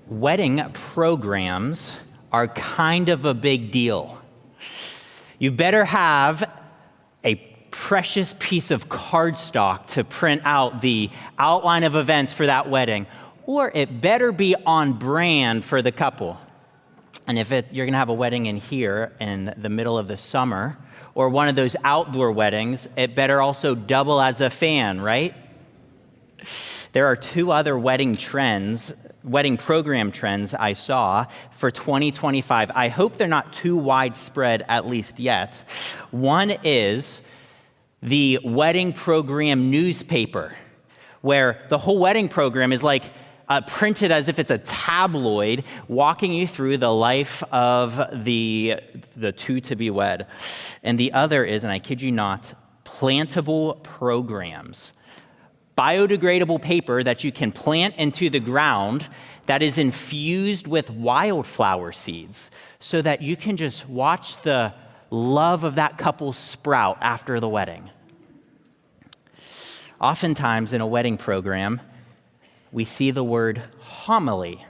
Wedding programs are kind of a big deal. You better have a precious piece of cardstock to print out the outline of events for that wedding, or it better be on brand for the couple. And if you're gonna have a wedding in here in the middle of the summer, or one of those outdoor weddings, it better also double as a fan, right? There are two other wedding program trends I saw for 2025. I hope they're not too widespread, at least yet. One is the wedding program newspaper, where the whole wedding program is like printed as if it's a tabloid, walking you through the life of the two to be wed. And the other is, and I kid you not, plantable programs. Biodegradable paper that you can plant into the ground that is infused with wildflower seeds so that you can just watch the love of that couple sprout after the wedding. Oftentimes in a wedding program, we see the word homily,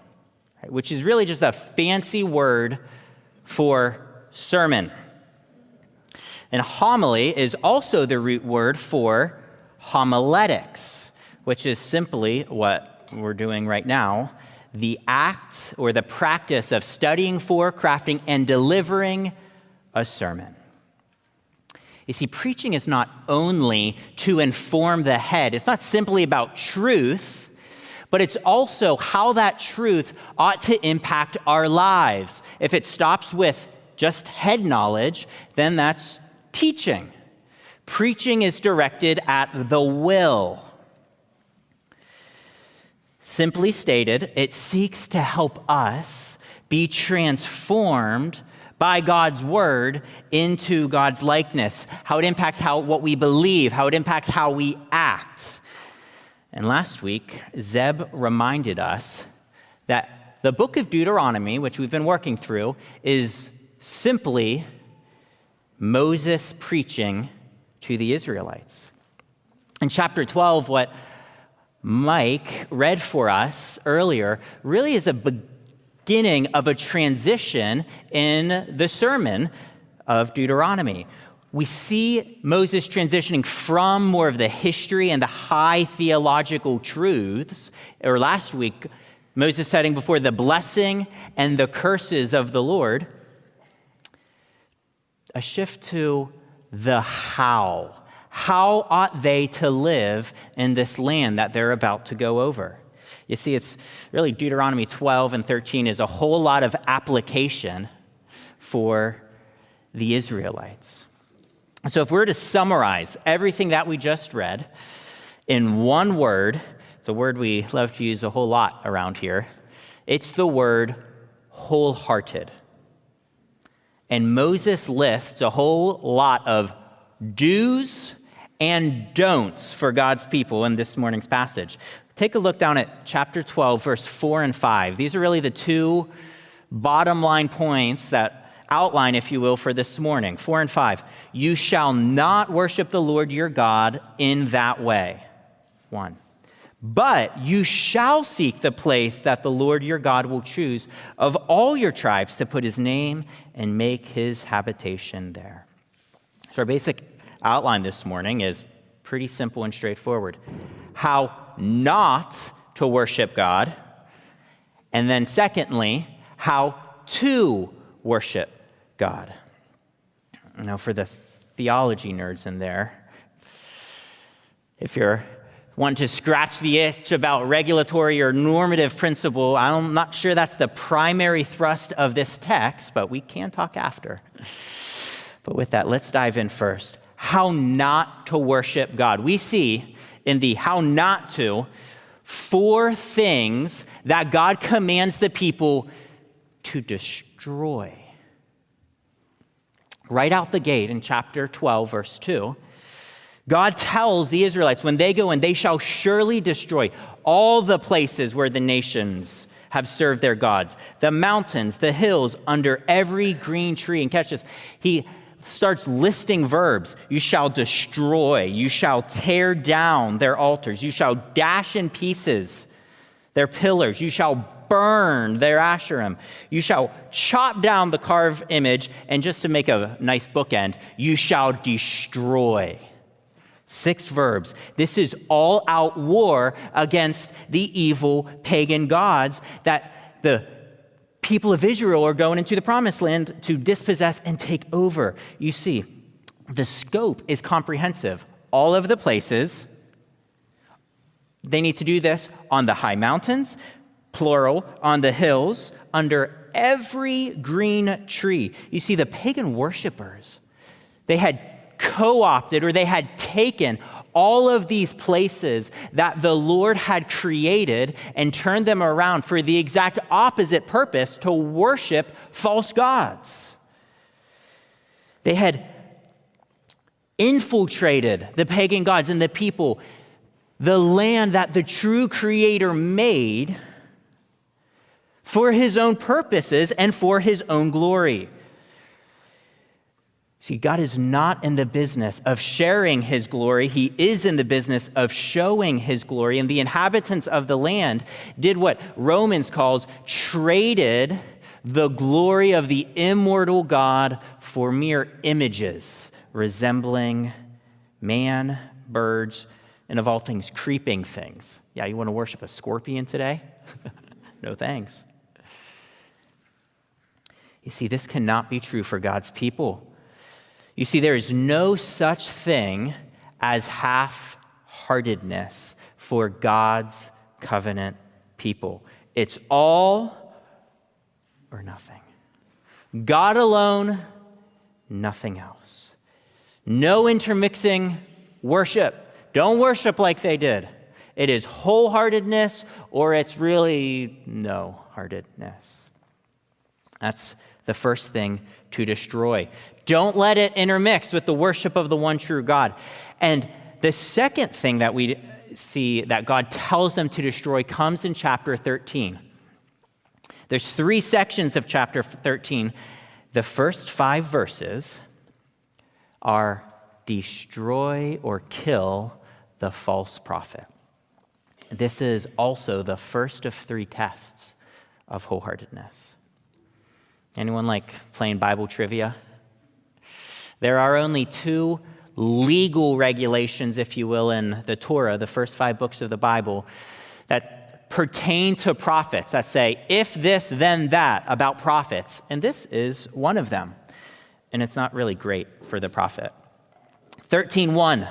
right, which is really just a fancy word for sermon. And homily is also the root word for homiletics, which is simply what we're doing right now, the act or the practice of studying for, crafting, and delivering a sermon. You see, preaching is not only to inform the head. It's not simply about truth, but it's also how that truth ought to impact our lives. If it stops with just head knowledge, then that's teaching. Preaching is directed at the will. Simply stated, it seeks to help us be transformed by God's word into God's likeness, how it impacts what we believe, how it impacts how we act. And last week, Zeb reminded us that the book of Deuteronomy, which we've been working through, is simply Moses preaching to the Israelites. In chapter 12, what Mike read for us earlier really is a beginning of a transition in the sermon of Deuteronomy. We see Moses transitioning from more of the history and the high theological truths, or last week, Moses setting before the blessing and the curses of the Lord, a shift to the how. How ought they to live in this land that they're about to go over? You see, it's really Deuteronomy 12 and 13 is a whole lot of application for the Israelites. And so if we're to summarize everything that we just read in one word, it's a word we love to use a whole lot around here, it's the word wholehearted. And Moses lists a whole lot of do's and don'ts for God's people in this morning's passage. Take a look down at chapter 12, verse 4 and 5. These are really the two bottom line points that outline, if you will, for this morning. 4 and 5. You shall not worship the Lord your God in that way. 1. But you shall seek the place that the Lord your God will choose of all your tribes to put his name and make his habitation there. So our basic outline this morning is pretty simple and straightforward. How not to worship God. And then secondly, how to worship God. Now for the theology nerds in there, if you're want to scratch the itch about regulatory or normative principle, I'm not sure that's the primary thrust of this text, but we can talk after. But with that, let's dive in first. How not to worship God. We see in the how not to 4 things that God commands the people to destroy. Right out the gate in chapter 12, verse 2, God tells the Israelites when they go in, they shall surely destroy all the places where the nations have served their gods, the mountains, the hills, under every green tree. And catch this, he starts listing verbs. You shall destroy, you shall tear down their altars, you shall dash in pieces their pillars, you shall burn their Asherim. You shall chop down the carved image, and just to make a nice bookend, you shall destroy. 6 verbs. This is all-out war against the evil pagan gods that the people of Israel are going into the promised land to dispossess and take over. You see, the scope is comprehensive. All of the places, they need to do this on the high mountains, plural, on the hills, under every green tree. You see, the pagan worshipers, they had co-opted, or they had taken all of these places that the Lord had created and turned them around for the exact opposite purpose, to worship false gods. They had infiltrated the pagan gods and the people, the land that the true Creator made for his own purposes and for his own glory. See, God is not in the business of sharing his glory. He is in the business of showing his glory. And the inhabitants of the land did what Romans calls traded the glory of the immortal God for mere images resembling man, birds, and of all things, creeping things. Yeah, you want to worship a scorpion today? No thanks. You see, this cannot be true for God's people. You see, there is no such thing as half-heartedness for God's covenant people. It's all or nothing. God alone, nothing else. No intermixing worship. Don't worship like they did. It is wholeheartedness, or it's really no-heartedness. That's the first thing to destroy. Don't let it intermix with the worship of the one true God. And the second thing that we see that God tells them to destroy comes in chapter 13. There's 3 sections of chapter 13. The first 5 verses are destroy or kill the false prophet. This is also the first of 3 tests of wholeheartedness. Anyone like playing Bible trivia? There are only 2 legal regulations, if you will, in the Torah, the first 5 books of the Bible, that pertain to prophets, that say, if this, then that, about prophets. And this is one of them. And it's not really great for the prophet. 13:1.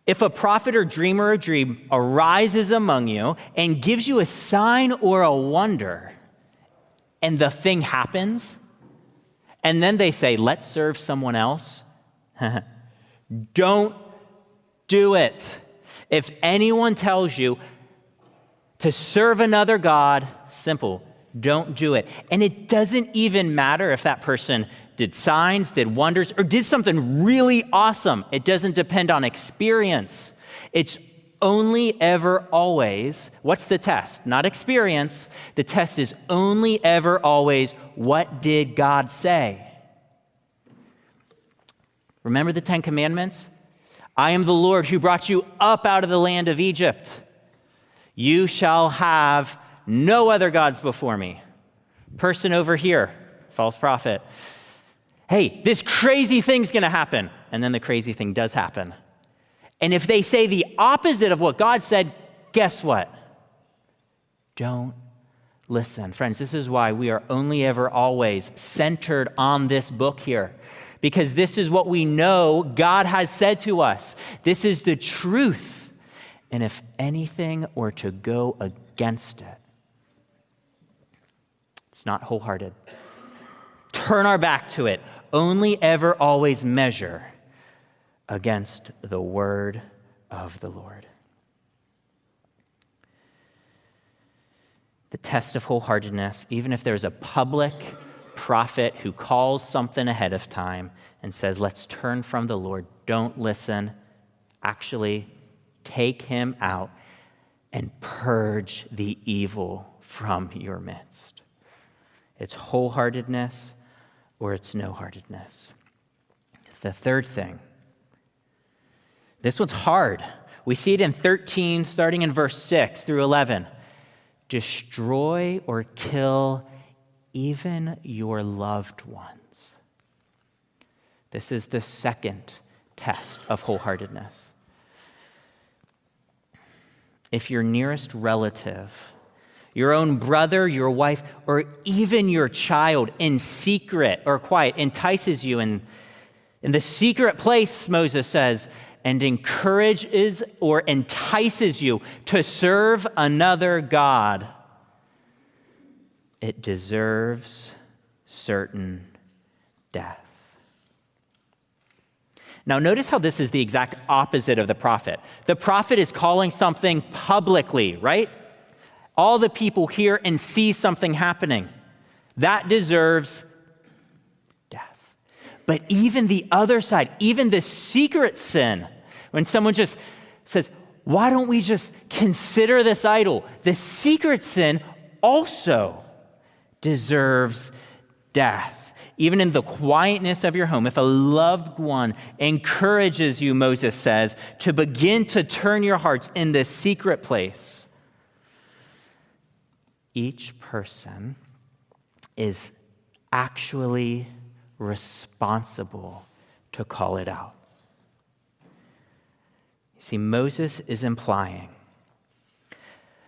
If a prophet or dreamer or dream arises among you and gives you a sign or a wonder, and the thing happens, and then they say, let's serve someone else, don't do it. If anyone tells you to serve another god, simple, don't do it. And it doesn't even matter if that person did signs, did wonders, or did something really awesome. It doesn't depend on experience. It's only ever always, what's the test? Not experience. The test is only ever always, what did God say? Remember the 10 Commandments? I am the Lord who brought you up out of the land of Egypt. You shall have no other gods before me. Person over here, false prophet. Hey, this crazy thing's going to happen. And then the crazy thing does happen. And if they say the opposite of what God said, guess what? Don't listen. Friends, this is why we are only ever always centered on this book here. Because this is what we know God has said to us. This is the truth. And if anything were to go against it, it's not wholehearted. Turn our back to it. Only ever always measure against the word of the Lord. The test of wholeheartedness, even if there's a public prophet who calls something ahead of time and says, let's turn from the Lord, don't listen. Actually, take him out and purge the evil from your midst. It's wholeheartedness or it's no-heartedness. The third thing, this one's hard. We see it in 13, starting in verse 6 through 11. destroy or kill even your loved ones. This is the second test of wholeheartedness. If your nearest relative, your own brother, your wife, or even your child in secret or quiet entices you in the secret place, Moses says, and encourages or entices you to serve another god, it deserves certain death. Now, notice how this is the exact opposite of the prophet. The prophet is calling something publicly, right? All the people hear and see something happening. That deserves death. But even the other side, even the secret sin, when someone just says, why don't we just consider this idol? The secret sin also deserves death. Even in the quietness of your home, if a loved one encourages you, Moses says, to begin to turn your hearts in this secret place, each person is actually responsible to call it out. You see, Moses is implying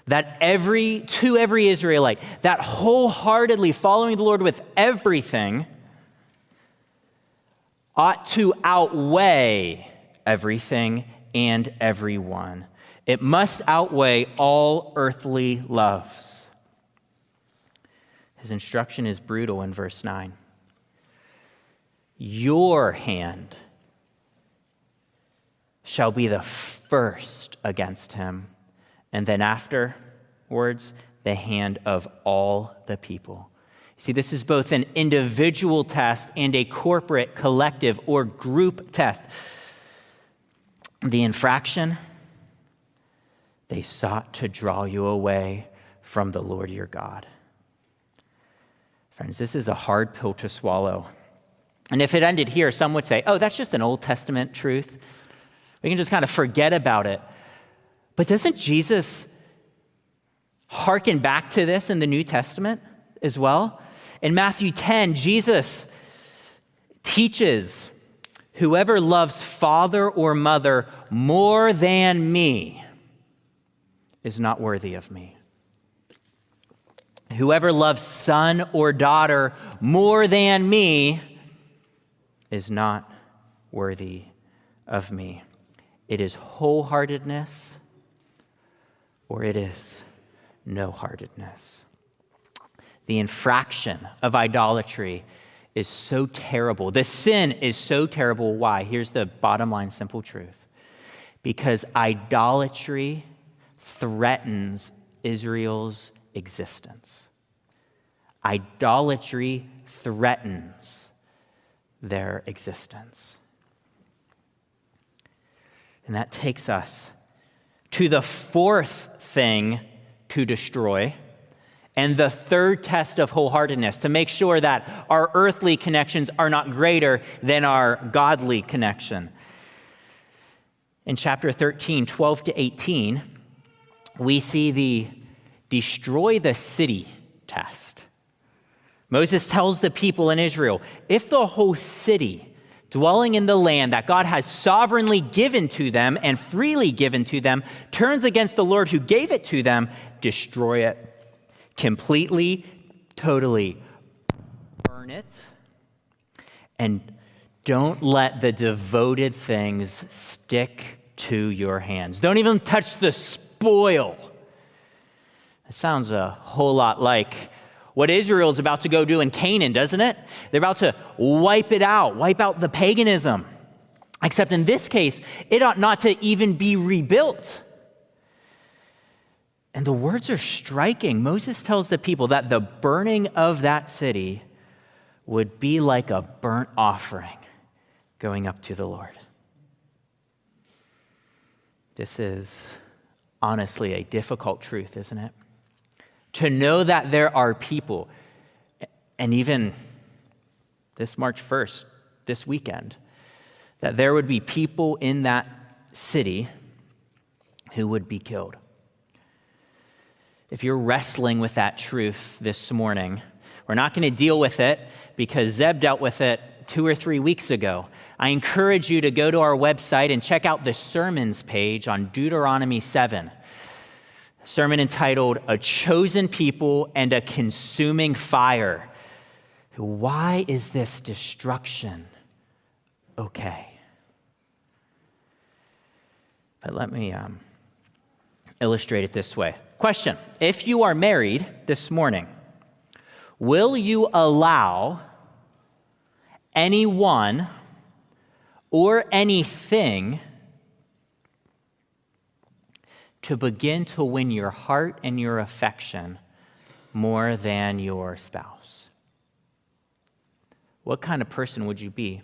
that to every Israelite, that wholeheartedly following the Lord with everything ought to outweigh everything and everyone. It must outweigh all earthly loves. His instruction is brutal in verse 9. Your hand shall be the first against him, and then afterwards, the hand of all the people. See, this is both an individual test and a corporate, collective, or group test. The infraction, they sought to draw you away from the Lord your God. Friends, this is a hard pill to swallow. And if it ended here, some would say, oh, that's just an Old Testament truth. We can just kind of forget about it. But doesn't Jesus hearken back to this in the New Testament as well? In Matthew 10, Jesus teaches, whoever loves father or mother more than me is not worthy of me. Whoever loves son or daughter more than me is not worthy of me. It is wholeheartedness or it is no-heartedness. The infraction of idolatry is so terrible. The sin is so terrible. Why? Here's the bottom line, simple truth. Because idolatry threatens Israel's existence. Idolatry threatens their existence. And that takes us to the fourth thing to destroy, and the third test of wholeheartedness, to make sure that our earthly connections are not greater than our godly connection. In chapter 13, 12 to 18, we see the destroy the city test. Moses tells the people in Israel, if the whole city dwelling in the land that God has sovereignly given to them and freely given to them turns against the Lord who gave it to them, destroy it. Completely, totally burn it, and don't let the devoted things stick to your hands. Don't even touch the spoil. It sounds a whole lot like what Israel's about to go do in Canaan, doesn't it? They're about to wipe it out, wipe out the paganism. Except in this case, it ought not to even be rebuilt. And the words are striking. Moses tells the people that the burning of that city would be like a burnt offering going up to the Lord. This is honestly a difficult truth, isn't it? To know that there are people, and even this March 1st, this weekend, that there would be people in that city who would be killed. If you're wrestling with that truth this morning, we're not going to deal with it because Zeb dealt with it 2 or 3 weeks ago. I encourage you to go to our website and check out the sermons page on Deuteronomy 7. A sermon entitled, A Chosen People and a Consuming Fire. Why is this destruction okay? But let me illustrate it this way. Question: if you are married this morning, will you allow anyone or anything to begin to win your heart and your affection more than your spouse? What kind of person would you be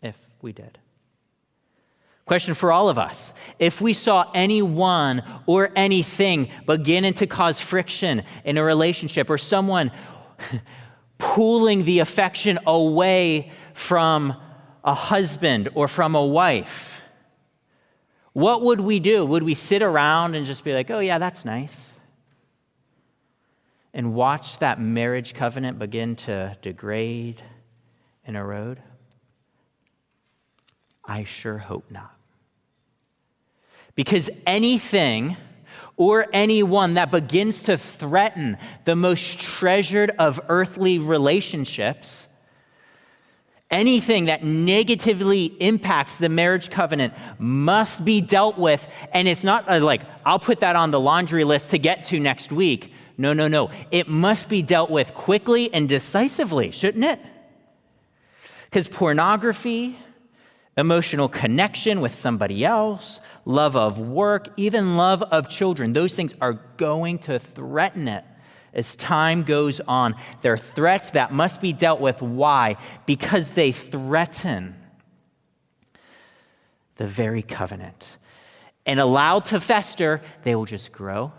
if we did? Question for all of us. If we saw anyone or anything beginning to cause friction in a relationship, or someone pulling the affection away from a husband or from a wife, what would we do? Would we sit around and just be like, oh yeah, that's nice, and watch that marriage covenant begin to degrade and erode? I sure hope not. Because anything or anyone that begins to threaten the most treasured of earthly relationships, anything that negatively impacts the marriage covenant must be dealt with. And it's not like, I'll put that on the laundry list to get to next week. No. It must be dealt with quickly and decisively, shouldn't it? Because pornography, emotional connection with somebody else, love of work, even love of children, those things are going to threaten it as time goes on. They're threats that must be dealt with. Why? Because they threaten the very covenant. And allowed to fester, they will just grow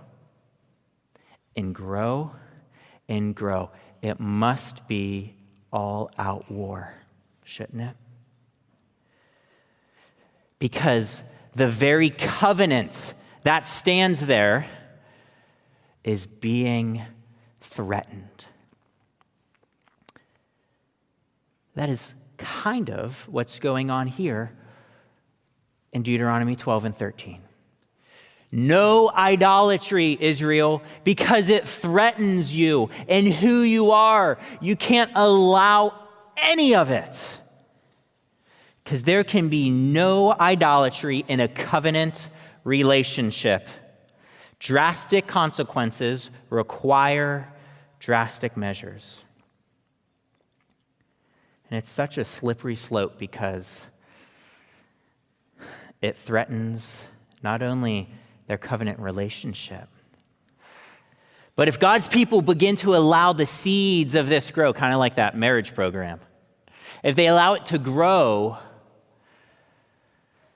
and grow and grow. It must be all-out war, shouldn't it? Because the very covenant that stands there is being threatened. That is kind of what's going on here in Deuteronomy 12 and 13. No idolatry, Israel, because it threatens you and who you are. You can't allow any of it. Because there can be no idolatry in a covenant relationship. Drastic consequences require drastic measures. And it's such a slippery slope because it threatens not only their covenant relationship, but if God's people begin to allow the seeds of this grow, kind of like that marriage program, if they allow it to grow,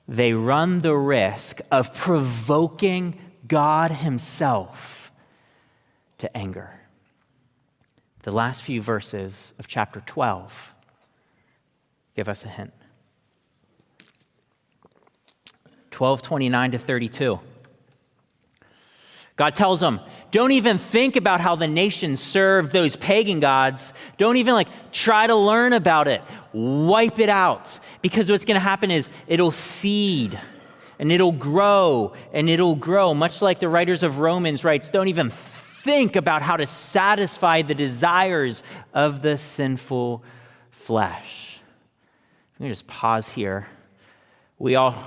they run the risk of provoking God himself to anger. The last few verses of chapter 12 give us a hint. 12:29 to 32. God tells them, don't even think about how the nations served those pagan gods. Don't even try to learn about it. Wipe it out. Because what's going to happen is it'll seed and it'll grow and it'll grow. Much like the writers of Romans writes, don't even think about how to satisfy the desires of the sinful flesh. Let me just pause here. We all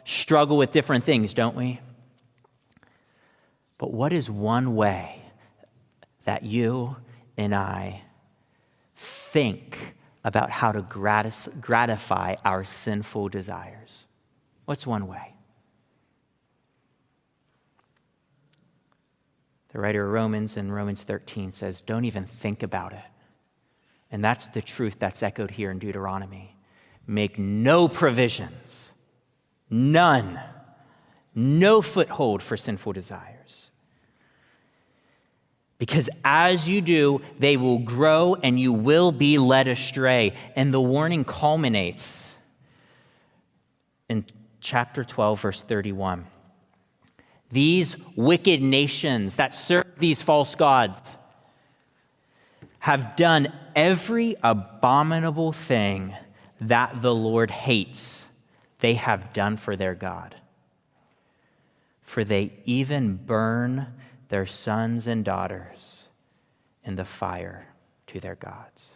struggle with different things, don't we? But what is one way that you and I think about how to gratify our sinful desires? What's one way? The writer of Romans in Romans 13 says, don't even think about it. And that's the truth that's echoed here in Deuteronomy. Make no provisions, none, no foothold for sinful desires. Because as you do, they will grow and you will be led astray. And the warning culminates in chapter 12, verse 31. These wicked nations that serve these false gods have done every abominable thing that the Lord hates. They have done for their God. For they even burn their sons and daughters in the fire to their gods.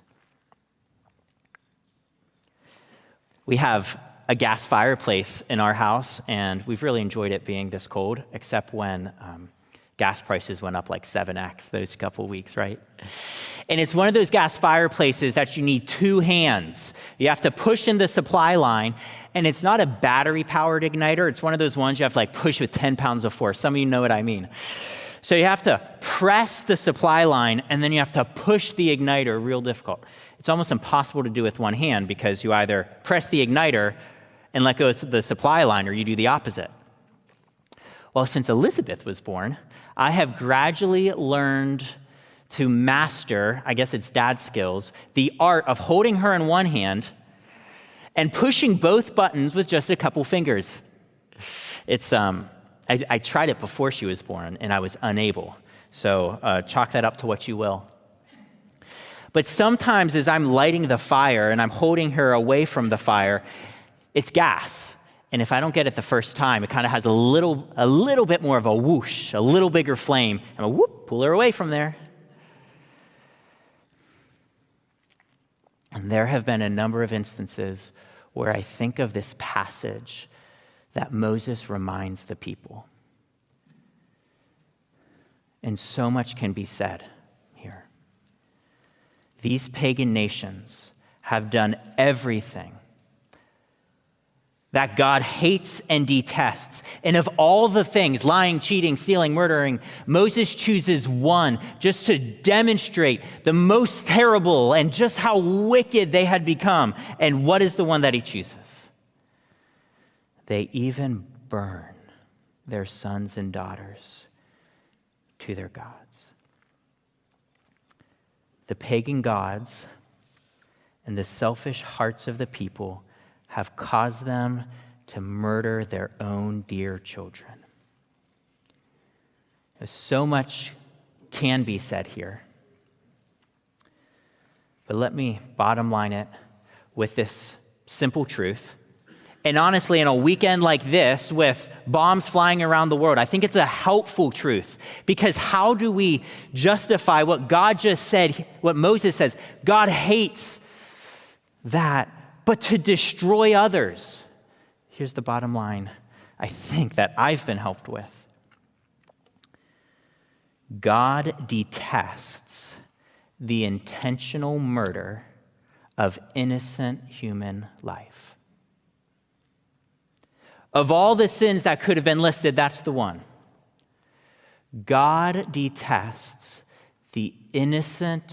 We have a gas fireplace in our house, and we've really enjoyed it being this cold, except when gas prices went up like 7x those couple weeks, right? And it's one of those gas fireplaces that you need two hands. You have to push in the supply line, and it's not a battery-powered igniter. It's one of those ones you have to like push with 10 pounds of force. Some of you know what I mean. So you have to press the supply line, and then you have to push the igniter, real difficult. It's almost impossible to do with one hand because you either press the igniter and let go of the supply line, or you do the opposite. Well, since Elizabeth was born, I have gradually learned to master, I guess it's dad skills, the art of holding her in one hand and pushing both buttons with just a couple fingers. It's I tried it before she was born, and I was unable. So chalk that up to what you will. But sometimes as I'm lighting the fire and I'm holding her away from the fire, it's gas. And if I don't get it the first time, it kind of has a little bit more of a whoosh, a little bigger flame, and a whoop, pull her away from there. And there have been a number of instances where I think of this passage that Moses reminds the people. And so much can be said here. These pagan nations have done everything that God hates and detests. And of all the things, lying, cheating, stealing, murdering, Moses chooses one just to demonstrate the most terrible and just how wicked they had become. And what is the one that he chooses? They even burn their sons and daughters to their gods. The pagan gods and the selfish hearts of the people have caused them to murder their own dear children. So much can be said here. But let me bottom line it with this simple truth. And honestly, in a weekend like this, with bombs flying around the world, I think it's a helpful truth. Because how do we justify what God just said, what Moses says? God hates that, but to destroy others. Here's the bottom line, I think, that I've been helped with. God detests the intentional murder of innocent human life. Of all the sins that could have been listed, that's the one. God detests the intentional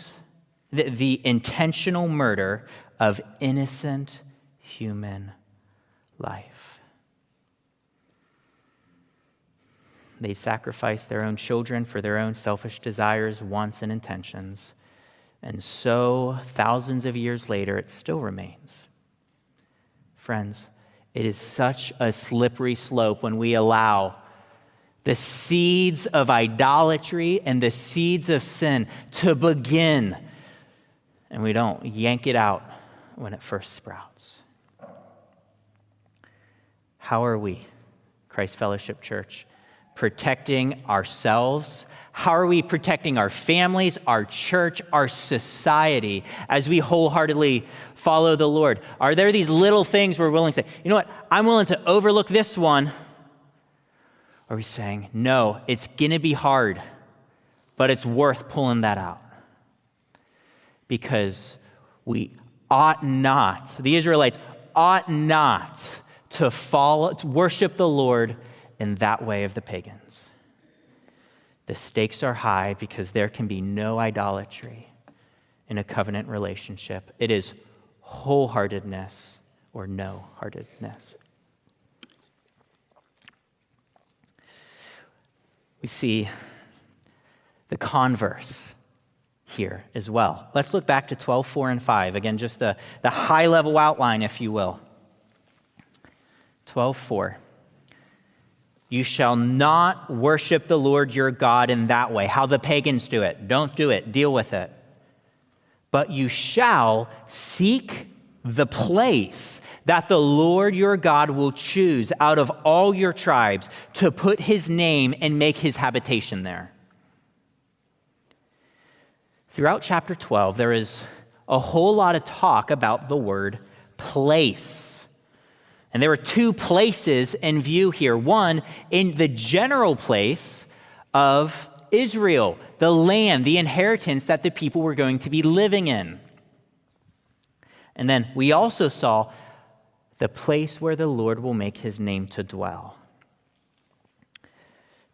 murder of innocent human life. They sacrificed their own children for their own selfish desires, wants, and intentions. And so, thousands of years later, it still remains. Friends, it is such a slippery slope when we allow the seeds of idolatry and the seeds of sin to begin, and we don't yank it out when it first sprouts. How are we, Christ Fellowship Church, protecting ourselves? How are we protecting our families, our church, our society as we wholeheartedly follow the Lord? Are there these little things we're willing to say, you know what, I'm willing to overlook this one? Or are we saying, no, it's going to be hard, but it's worth pulling that out? Because we ought not, the Israelites ought not to worship the Lord in that way of the pagans. The stakes are high because there can be no idolatry in a covenant relationship. It is wholeheartedness or no-heartedness. We see the converse here as well. Let's look back to 12:4 and 5. Again, just the high-level outline, if you will. 12:4. You shall not worship the Lord your God in that way, how the pagans do it. Don't do it. Deal with it. But you shall seek the place that the Lord your God will choose out of all your tribes to put his name and make his habitation there. Throughout chapter 12, there is a whole lot of talk about the word place. And there were two places in view here. One, in the general place of Israel, the land, the inheritance that the people were going to be living in. And then we also saw the place where the Lord will make his name to dwell.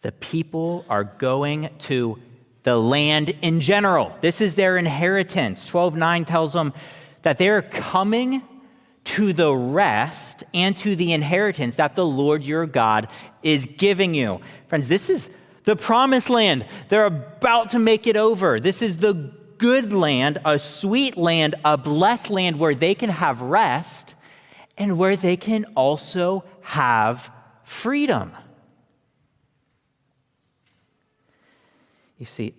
The people are going to the land in general. This is their inheritance. 12:9 tells them that they're coming to the rest and to the inheritance that the Lord your God is giving you. Friends, this is the promised land. They're about to make it over. This is the good land, a sweet land, a blessed land where they can have rest and where they can also have freedom. You see,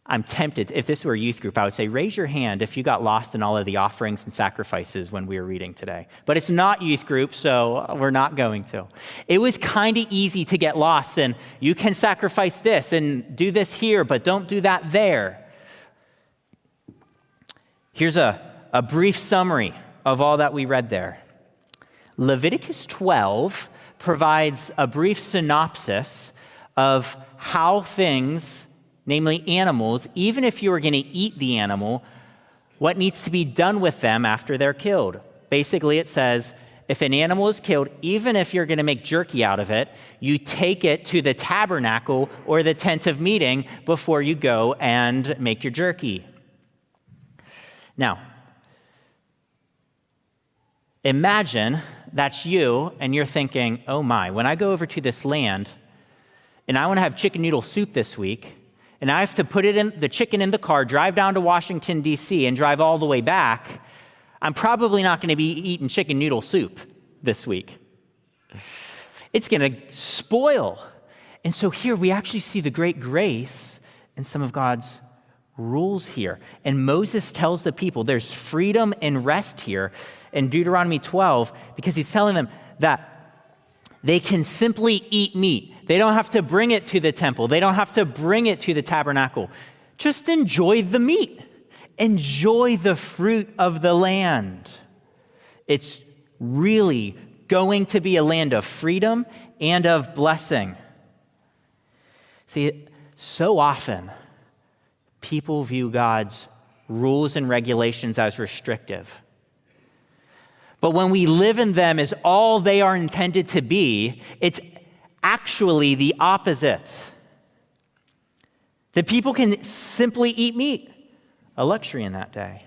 I'm tempted, if this were a youth group, I would say, raise your hand if you got lost in all of the offerings and sacrifices when we were reading today. But it's not youth group, so we're not going to. It was kind of easy to get lost, and you can sacrifice this and do this here, but don't do that there. Here's a brief summary of all that we read there. Leviticus 12 provides a brief synopsis of how things, namely animals, even if you were going to eat the animal, what needs to be done with them after they're killed. Basically, it says, if an animal is killed, even if you're going to make jerky out of it, you take it to the tabernacle or the tent of meeting before you go and make your jerky. Now, imagine that's you and you're thinking, oh my, when I go over to this land and I want to have chicken noodle soup this week, and I have to put the chicken in the car, drive down to Washington, D.C., and drive all the way back, I'm probably not going to be eating chicken noodle soup this week. It's going to spoil. And so here we actually see the great grace in some of God's rules here. And Moses tells the people there's freedom and rest here in Deuteronomy 12 because he's telling them that they can simply eat meat. They don't have to bring it to the temple. They don't have to bring it to the tabernacle. Just enjoy the meat. Enjoy the fruit of the land. It's really going to be a land of freedom and of blessing. See, so often people view God's rules and regulations as restrictive. But when we live in them as all they are intended to be, it's actually the opposite. The people can simply eat meat, a luxury in that day.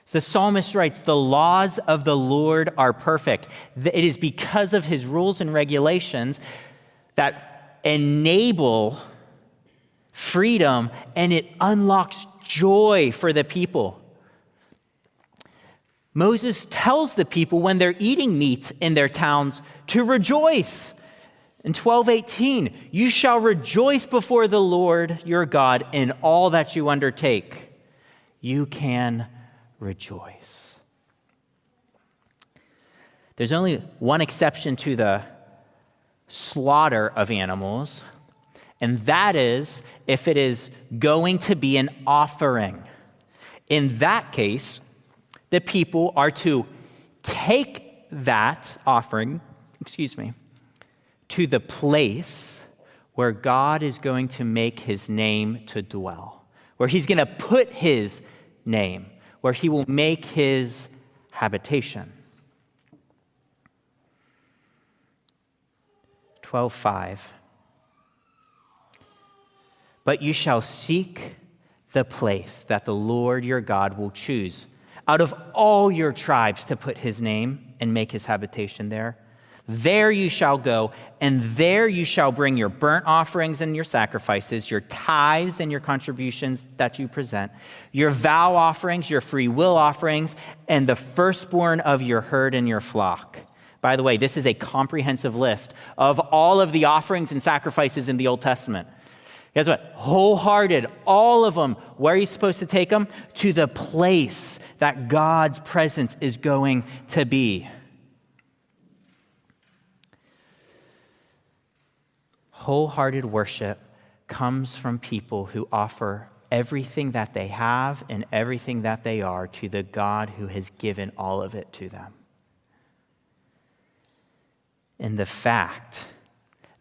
So the psalmist writes, the laws of the Lord are perfect. It is because of his rules and regulations that enable freedom and it unlocks joy for the people. Moses tells the people when they're eating meat in their towns to rejoice. In 12:18, you shall rejoice before the Lord your God in all that you undertake. You can rejoice. There's only one exception to the slaughter of animals, and that is if it is going to be an offering. In that case, the people are to take that offering, to the place where God is going to make his name to dwell, where he's going to put his name, where he will make his habitation. 12:5. But you shall seek the place that the Lord your God will choose out of all your tribes to put his name and make his habitation there. There you shall go, and there you shall bring your burnt offerings and your sacrifices, your tithes and your contributions that you present, your vow offerings, your free will offerings, and the firstborn of your herd and your flock. By the way, this is a comprehensive list of all of the offerings and sacrifices in the Old Testament. Guess what? Wholehearted, all of them. Where are you supposed to take them? To the place that God's presence is going to be. Wholehearted worship comes from people who offer everything that they have and everything that they are to the God who has given all of it to them. And the fact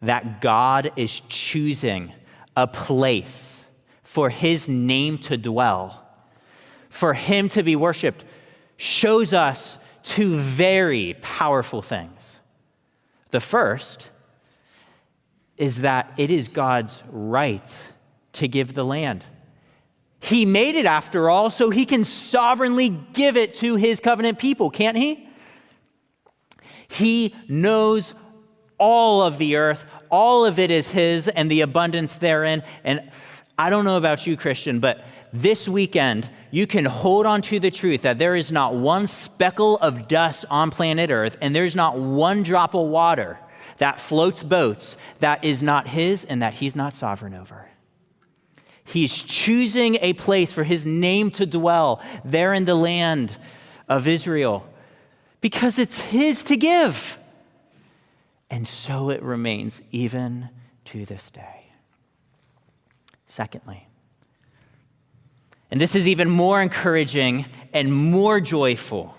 that God is choosing a place for his name to dwell, for him to be worshiped, shows us two very powerful things. The first is that it is God's right to give the land. He made it, after all, so he can sovereignly give it to his covenant people, can't he? He knows all of the earth. All of it is his and the abundance therein. And I don't know about you, Christian, but this weekend, you can hold on to the truth that there is not one speckle of dust on planet Earth, and there's not one drop of water that floats boats that is not his and that he's not sovereign over. He's choosing a place for his name to dwell there in the land of Israel because it's his to give. And so it remains even to this day. Secondly, and this is even more encouraging and more joyful,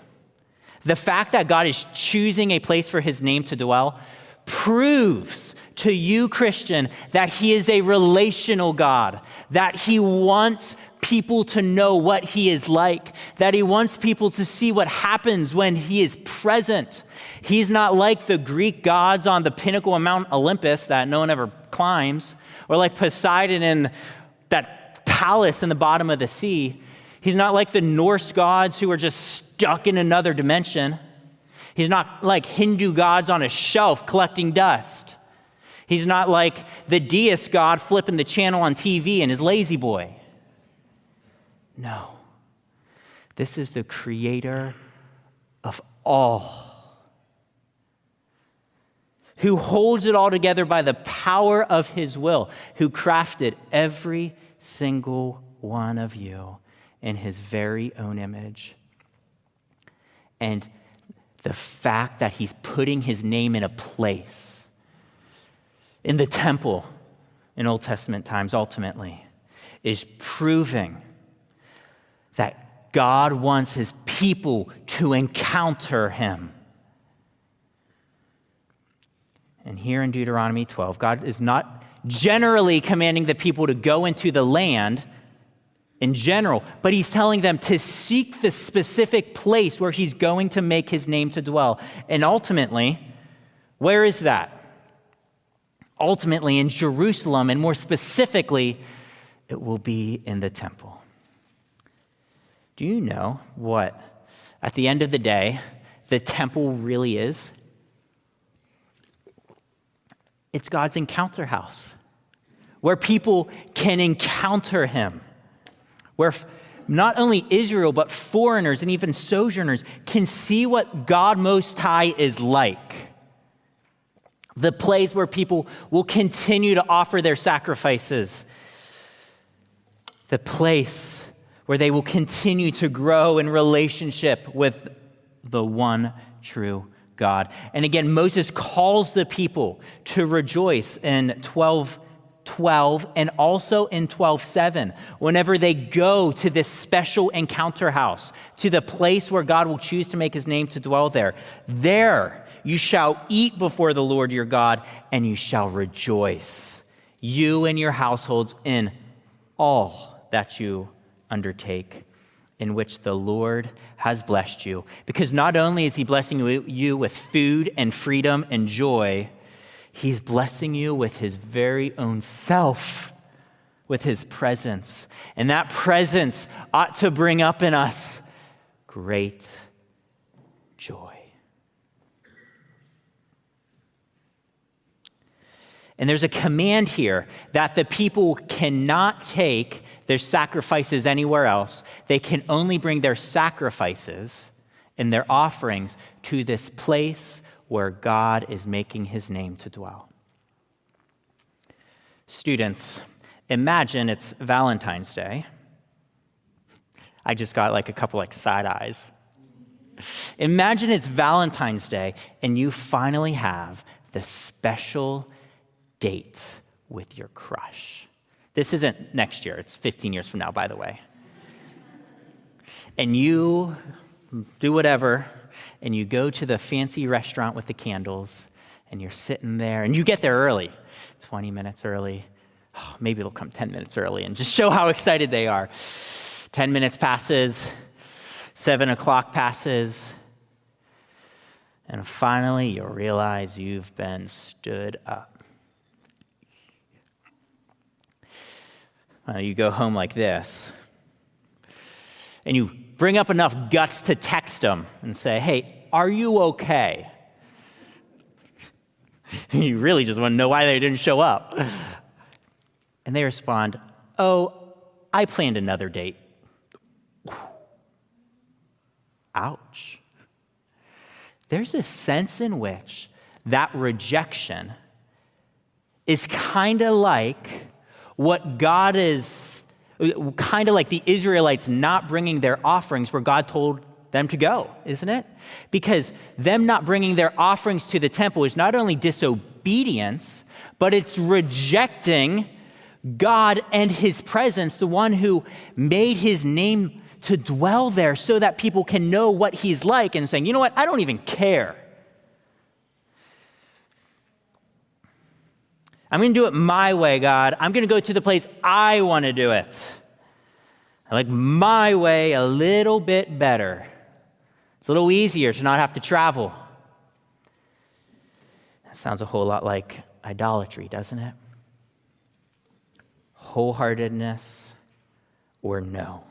the fact that God is choosing a place for his name to dwell proves to you, Christian, that he is a relational God, that he wants people to know what he is like, that he wants people to see what happens when he is present. He's not like the Greek gods on the pinnacle of Mount Olympus that no one ever climbs, or like Poseidon in that palace in the bottom of the sea. He's not like the Norse gods who are just stuck in another dimension. He's not like Hindu gods on a shelf collecting dust. He's not like the deist god flipping the channel on TV and his lazy boy. No. This is the creator of all, who holds it all together by the power of his will, who crafted every single one of you in his very own image. And the fact that he's putting his name in a place in the temple in Old Testament times ultimately is proving that God wants his people to encounter him. And here in Deuteronomy 12, God is not generally commanding the people to go into the land in general, but he's telling them to seek the specific place where he's going to make his name to dwell. And ultimately, where is that? Ultimately in Jerusalem, and more specifically, it will be in the temple. Do you know what, at the end of the day, the temple really is? It's God's encounter house, where people can encounter him, where not only Israel, but foreigners and even sojourners can see what God Most High is like. The place where people will continue to offer their sacrifices. The place where they will continue to grow in relationship with the one true God. And again, Moses calls the people to rejoice in 12:12 and also in 12:7. Whenever they go to this special encounter house, to the place where God will choose to make his name to dwell there, there you shall eat before the Lord your God, and you shall rejoice, you and your households, in all that you undertake, in which the Lord has blessed you. Because not only is he blessing you with food and freedom and joy, he's blessing you with his very own self, with his presence. And that presence ought to bring up in us great joy. And there's a command here that the people cannot take their sacrifices anywhere else. They can only bring their sacrifices and their offerings to this place where God is making his name to dwell. Students, imagine it's Valentine's Day. I just got like a couple like side eyes. Imagine it's Valentine's Day and you finally have the special date with your crush. This isn't next year, it's 15 years from now, by the way. And you do whatever, and you go to the fancy restaurant with the candles, and you're sitting there, and you get there early, 20 minutes early. Oh, maybe they'll come 10 minutes early and just show how excited they are. 10 minutes passes, 7 o'clock passes, and finally you realize you've been stood up. You go home like this, and you bring up enough guts to text them and say, hey, are you okay? You really just want to know why they didn't show up. And they respond, oh, I planned another date. Ouch. There's a sense in which that rejection is kind of like what God is, kind of like the Israelites not bringing their offerings where God told them to go, isn't it? Because them not bringing their offerings to the temple is not only disobedience, but it's rejecting God and his presence, the one who made his name to dwell there so that people can know what he's like, and saying, you know what, I don't even care. I'm going to do it my way, God. I'm going to go to the place I want to do it. I like my way a little bit better. It's a little easier to not have to travel. That sounds a whole lot like idolatry, doesn't it? Wholeheartedness or no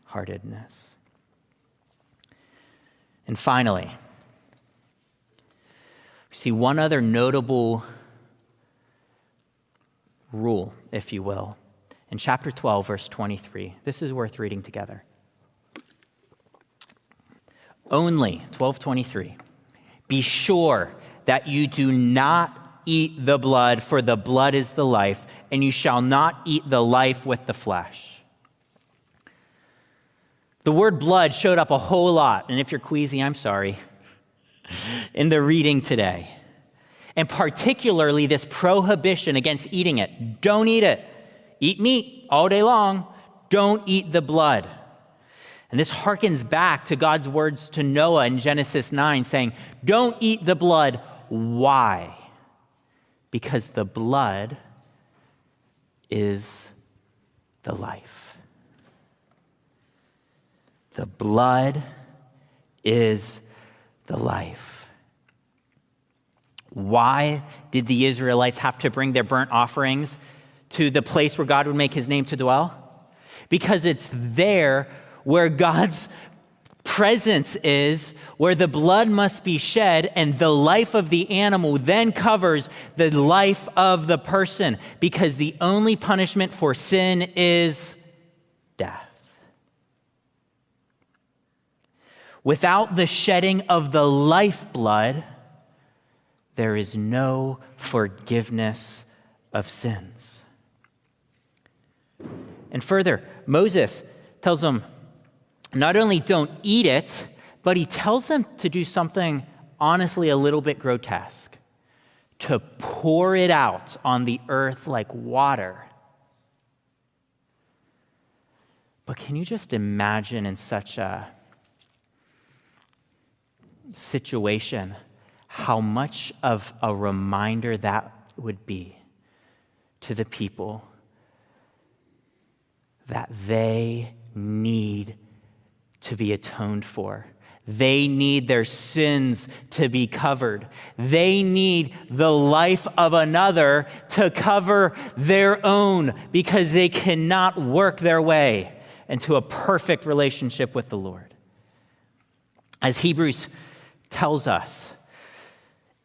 heartedness. And finally, we see one other notable rule, if you will, in chapter 12, verse 23. This is worth reading together. Only, 12:23, be sure that you do not eat the blood, for the blood is the life, and you shall not eat the life with the flesh. The word blood showed up a whole lot, and if you're queasy, I'm sorry, in the reading today. And particularly this prohibition against eating it. Don't eat it. Eat meat all day long. Don't eat the blood. And this harkens back to God's words to Noah in Genesis 9 saying, don't eat the blood. Why? Because the blood is the life. The blood is the life. Why did the Israelites have to bring their burnt offerings to the place where God would make his name to dwell? Because it's there where God's presence is, where the blood must be shed, and the life of the animal then covers the life of the person, because the only punishment for sin is death. Without the shedding of the lifeblood, there is no forgiveness of sins. And further, Moses tells them not only don't eat it, but he tells them to do something honestly a little bit grotesque, to pour it out on the earth like water. But can you just imagine in such a situation how much of a reminder that would be to the people that they need to be atoned for. They need their sins to be covered. They need the life of another to cover their own, because they cannot work their way into a perfect relationship with the Lord. As Hebrews tells us,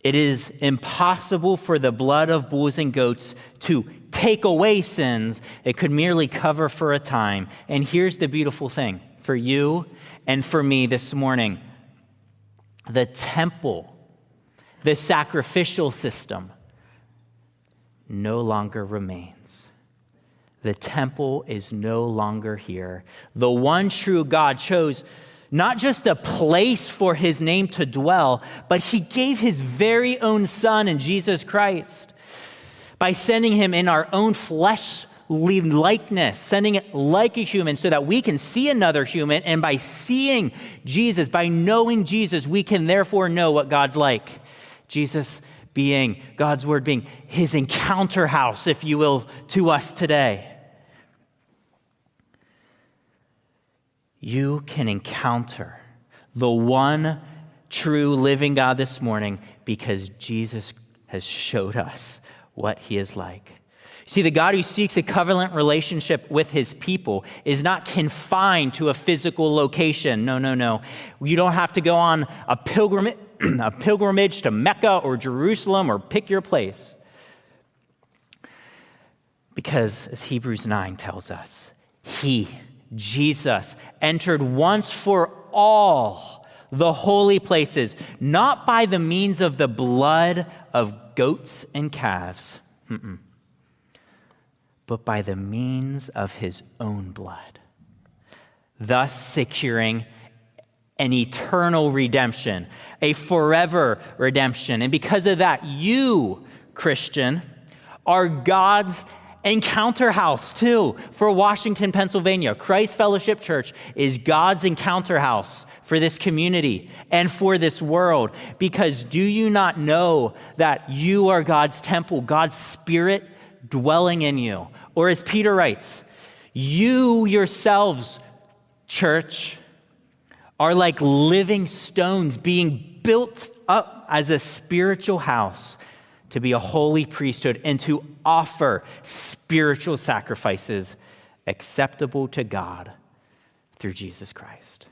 it is impossible for the blood of bulls and goats to take away sins. It could merely cover for a time. And here's the beautiful thing for you and for me this morning. The temple the sacrificial system, no longer remains. The temple is no longer here. The one true God chose not just a place for his name to dwell, but he gave his very own son in Jesus Christ by sending him in our own fleshly likeness, sending it like a human so that we can see another human. And by seeing Jesus, by knowing Jesus, we can therefore know what God's like. Jesus being, God's word being his encounter house, if you will, to us today. You can encounter the one true living God this morning because Jesus has showed us what he is like. See, the God who seeks a covenant relationship with his people is not confined to a physical location. No. You don't have to go on a pilgrimage to Mecca or Jerusalem or pick your place. Because as Hebrews 9 tells us, he, Jesus, entered once for all the holy places, not by the means of the blood of goats and calves, but by the means of his own blood, thus securing an eternal redemption, a forever redemption. And because of that, you, Christian, are God's encounter house too for Washington, Pennsylvania. Christ Fellowship Church is God's encounter house for this community and for this world. Because do you not know that you are God's temple, God's Spirit dwelling in you? Or as Peter writes, you yourselves, church, are like living stones being built up as a spiritual house to be a holy priesthood and to offer spiritual sacrifices acceptable to God through Jesus Christ.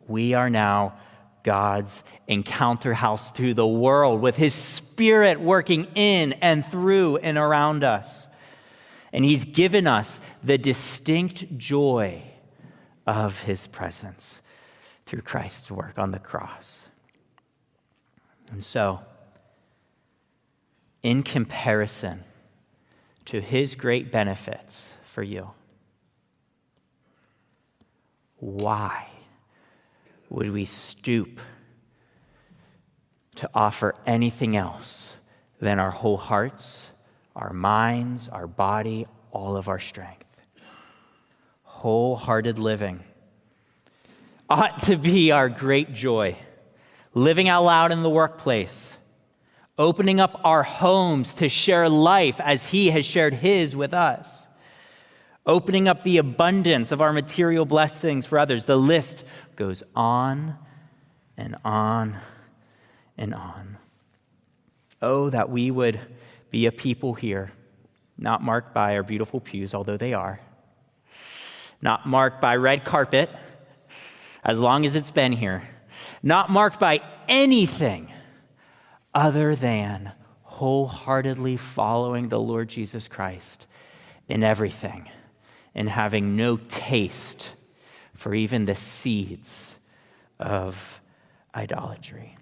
We are now God's encounter house through the world with his Spirit working in and through and around us. And he's given us the distinct joy of his presence through Christ's work on the cross. And so, in comparison to his great benefits for you, why would we stoop to offer anything else than our whole hearts, our minds, our body, all of our strength? Wholehearted living ought to be our great joy. Living out loud in the workplace, opening up our homes to share life as he has shared his with us, opening up the abundance of our material blessings for others. The list goes on and on and on. Oh, that we would be a people here, not marked by our beautiful pews, although they are, not marked by red carpet, as long as it's been here, not marked by anything other than wholeheartedly following the Lord Jesus Christ in everything and having no taste for even the seeds of idolatry.